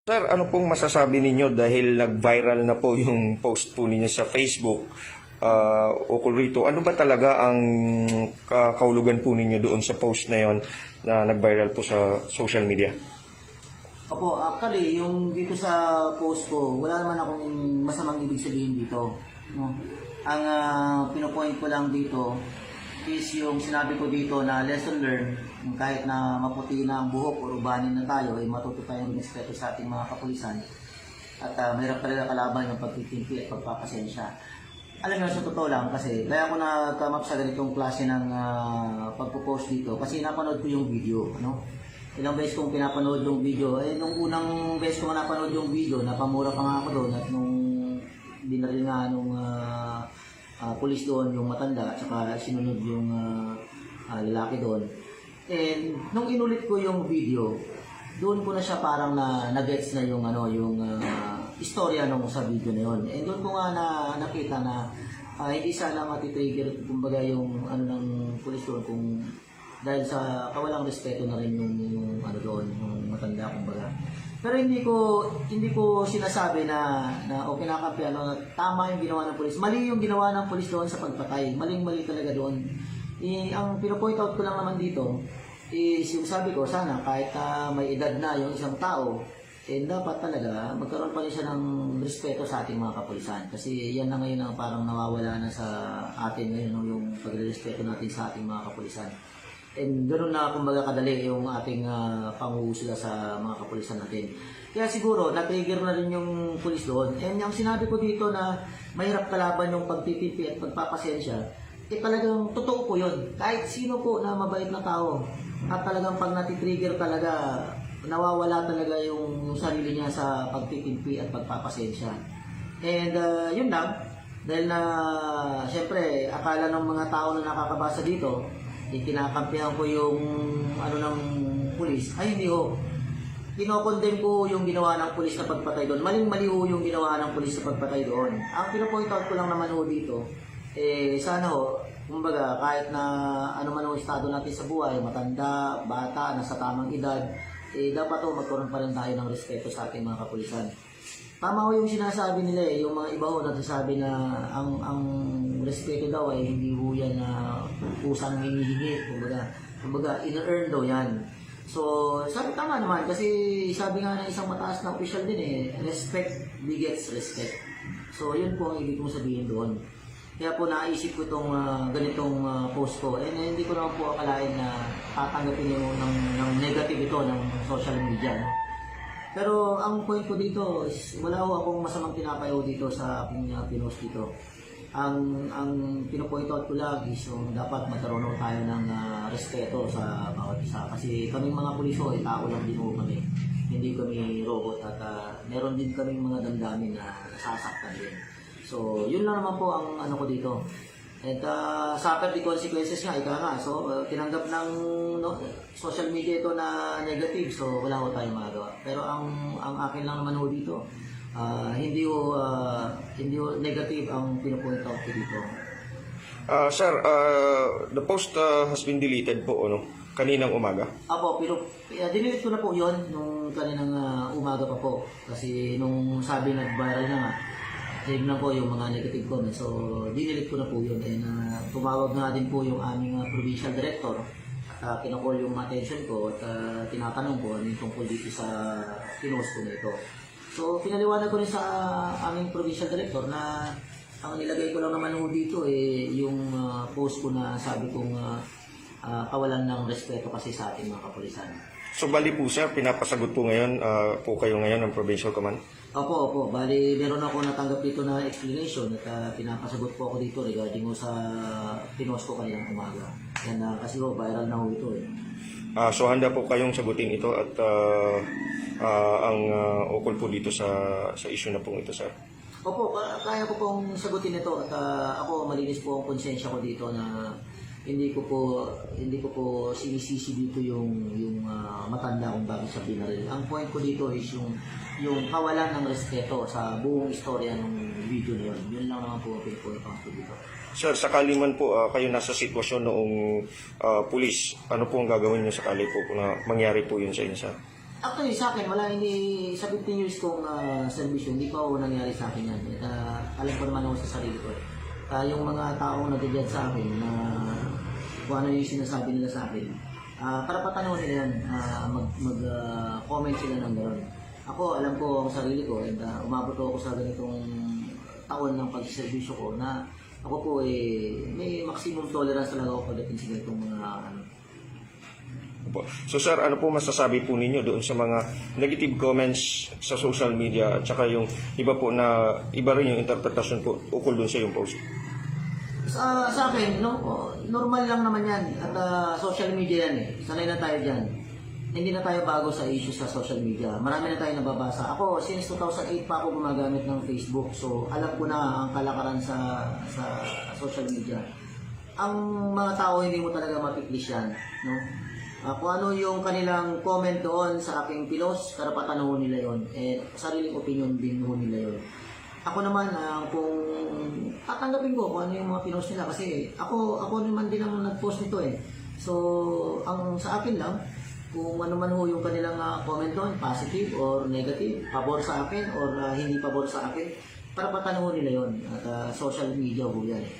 Sir, ano pong masasabi ninyo dahil nag-viral na po yung post po ninyo sa Facebook ukol rito? Ano ba talaga ang kaulugan po ninyo doon sa post na yon na nag-viral po sa social media? Opo, actually, yung dito sa post ko, wala naman akong masamang ibig sabihin dito. No? Ang pinopoint ko lang dito is yung sinabi ko dito na lesson learned, kahit na maputi na ang buhok o ubanin na tayo, ay matuto tayong respeto sa ating mga kapulisan. At mahirap talaga kalaban yung pagtitimpi at pagpapasensya. Alam mo, sa totoo lang kasi, kaya ako na-come up sa ganitong klase ng pagpo-post dito kasi napanood ko yung video. Ano? Ilang beses kong pinapanood yung video. Nung unang beses ko napanood yung video, napamura pa nga ako doon at nung dinaril nga nung pulis doon, yung matanda, at saka sinunod yung lalaki doon. And nung inulit ko yung video, doon ko na siya parang na-gets na yung istorya nung sa video na yun. And doon ko nga nakita na hindi sana matitrigger kumbaga yung ng pulis doon kung dahil sa kawalang respeto na rin yung doon, yung matanda kumbaga. Pero hindi ko sinasabi na o kinakampi tama yung ginawa ng pulis. Mali yung ginawa ng pulis doon sa pagpatay. Maling-mali talaga doon. Ang pino-point out ko lang naman dito is yung sabi ko, sana kahit may edad na yung isang tao, dapat talaga magkaroon pa rin siya ng respeto sa ating mga kapulisan. Kasi yan na ngayon ang parang nawawala na sa atin ngayon, no, yung pagre-respeto natin sa ating mga kapulisan. And ganoon na kumbaga kadali yung ating panguhusga sa mga kapulisan natin. Kaya siguro, na-trigger na rin yung pulis doon. And yung sinabi ko dito na mahirap kalaban yung pagtitipi at pagpapasensya, talagang totoo po yun. Kahit sino po na mabait na tao, at talagang pag natitrigger talaga, nawawala talaga yung sarili niya sa pagtitimpi at pagpapasensya. And yun lang, dahil na siyempre akala ng mga tao na nakakabasa dito, kinakampihan ko yung ng pulis. Ay hindi ho. Kinokondem ko yung ginawa ng pulis na pagpatay doon. Maling-mali ho yung ginawa ng pulis na pagpatay doon. Ang pinapoint out ko lang naman ho dito, sana ho, kumbaga kahit na ano man ang estado natin sa buhay, matanda, bata, nasa tamang edad, dapat ho magkaroon pa rin tayo ng respeto sa ating mga kapulisan. Tama ho yung sinasabi nila yung mga iba ho nagsasabi na ang respeto daw ay hindi ho yan na pusang hinihingi, kumbaga in-earn daw yan. So, sabi tama naman kasi sabi nga ng isang mataas na official din respect begets respect. So, yun po ang ibig kong sabihin doon. Kaya po naisip ko itong ganitong post ko. Hindi ko naman po akalain na tatanggapin nyo ng negative ito ng social media. No? Pero ang point ko dito is wala ho akong masamang pinapayaw dito sa aking pinost dito. Ang pinopoint out ko lang is yung dapat magkaroon tayo ng respeto sa bawat isa. Kasi kaming mga pulis ho, tao lang din ho kami. Hindi kami robot at meron din kaming mga damdamin na nasasaktan din. So, yun lang naman po ang ko dito. At suffer the consequences nga, ika nga. So, tinanggap ng social media ito na negative. So, wala ko tayong magagawa. Pero ang akin lang naman ho dito, hindi ho negative ang pinupoint out ko dito. Sir, the post has been deleted po, kaninang umaga? Apo, pero dinelete ko na po yun nung kaninang umaga pa po. Kasi nung sabi nag-viral na nga, tignan po yung mga negative comments. So, dinelete ko na po yun. And tumawag nga din po yung aming provincial director. At kinakall yung attention ko at tinatanong ko ano yung tungkol dito sa pinost ko nito. So, pinaliwanag ko rin sa aming provincial director na ang nilagay ko lang naman dito yung post ko na sabi kong kawalan ng respeto kasi sa ating mga kapulisan. So, bali po sir, pinapasagot po ngayon po kayo ngayon ng Provincial Command? Opo. Bali, meron ako natanggap dito na explanation at pinapasagot po ako dito regarding sa pinost ko kaninang umaga. Yan kasi viral na ho ito So, handa po kayong sagutin ito at ang ukol po dito sa issue na pong ito, sir? Opo, kaya ko pong sagutin ito at ako malinis po ang konsensya ko dito na hindi ko po sinisisi dito yung matanda kung bakit siya binaril. Ang point ko dito is yung kawalan ng respeto sa buong istorya ng video na yun. Yun lang naman po ang pinpoint ko dito. Sir, sakali man po kayo nasa sitwasyon noong pulis, ano po ang gagawin niyo sakali po na mangyari po yun sa inyo, sir? Actually, sa akin, wala, hindi, sa 15 years kong servisyo, hindi pa ako nangyari sa akin yan. At, alam ko naman ako sa sarili ko. Yung mga taong nag-judge sa akin na kung ano yung sinasabi nila sa akin, karapatan ko nila yan, mag-comment sila ng gano'n. Ako, alam ko ang sarili ko, and umabot ako sa ganitong taon ng pagservisyo ko na ako po may maximum tolerance talaga ako pagdating sa ganitong mga Opo. So sir, ano po masasabi po ninyo doon sa mga negative comments sa social media at saka yung iba po na iba rin yung interpretasyon po ukol doon sa yung post? Sa akin, no, normal lang naman yan. At social media yan eh. Sanay na tayo dyan. Hindi na tayo bago sa issue sa social media. Marami na tayo nababasa. Ako, since 2008 pa ako gumagamit ng Facebook. So, alam ko na ang kalakaran sa social media. Ang mga tao, hindi mo talaga mapiklis yan. No? Kung ano yung kanilang comment doon sa aking pinost, karapatan ho nila yon. Sariling opinion din ho nila yon. Ako naman, kung tatanggapin ko kung ano yung mga pinost nila kasi ako naman din ang nag-post nito eh. So, ang sa akin lang, kung ano man ho yung kanilang comment doon, positive or negative, pabor sa akin or hindi pabor sa akin, karapatan ho nila yon. At social media ho yan eh.